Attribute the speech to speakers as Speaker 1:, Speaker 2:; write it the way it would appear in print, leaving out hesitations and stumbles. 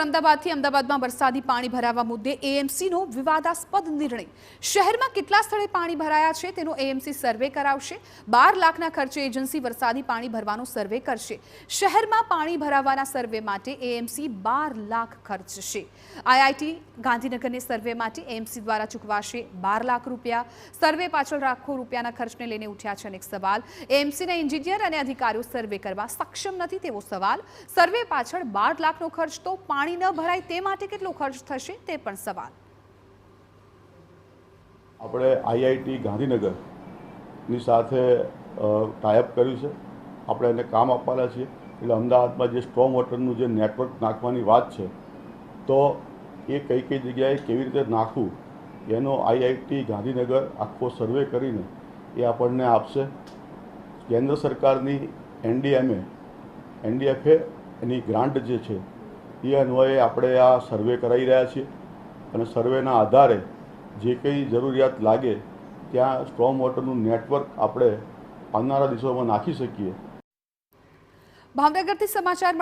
Speaker 1: અમદાવાદથી અમદાવાદમાં વરસાદી પાણી ભરાવા મુદ્દે એએમસીનો વિવાદાસ્પદ નિર્ણય। શહેરમાં કેટલા સ્થળે પાણી ભરાયા છે તેનો એએમસી સર્વે કરાવશે। 12 લાખના ખર્ચે એજન્સી વરસાદી પાણી ભરવાનો સર્વે કરશે। શહેરમાં પાણી ભરાવાના સર્વે માટે એએમસી 12 લાખ ખર્ચશે। આઈઆઈટી ગાંધીનગરને સર્વે માટે એએમસી દ્વારા ચૂકવાશે 12 લાખ રૂપિયા। સર્વે પાછળ લાખો રૂપિયાના ખર્ચને લઈને ઉઠ્યા છે અનેક સવાલ। એએમસીના એન્જિનિયર અને અધિકારીઓ સર્વે કરવા સક્ષમ નથી તેવો સવાલ। સર્વે પાછળ 12 લાખનો ખર્ચ તો પાણી ન ભરાય તે માટે કેટલો ખર્ચ થશે તે પણ સવાલ।
Speaker 2: આપણે આઈઆઈટી ગાંધીનગરની સાથે ટાઈઅપ કર્યું છે। આપણે એને કામ આપવાના છીએ એટલે અમદાવાદમાં જે સ્ટ્રોમ વોટરનું જે નેટવર્ક નાખવાની વાત છે તો એ કઈ જગ્યાએ કેવી રીતે નાખવું એનો આઈઆઈટી ગાંધીનગર આખો સર્વે કરીને એ આપણને આપશે। કેન્દ્ર સરકારની એનડીએફએ એની ગ્રાન્ટ જે છે એ અન્વયે આપણે આ સર્વે કરાવી રહ્યા છીએ અને સર્વેના આધારે જે કંઈ જરૂરિયાત લાગે ત્યાં સ્ટ્રોમ વોટરનું નેટવર્ક આપણે આવનારા દિવસોમાં નાખી શકીએ।
Speaker 1: ભાવનગરથી સમાચાર।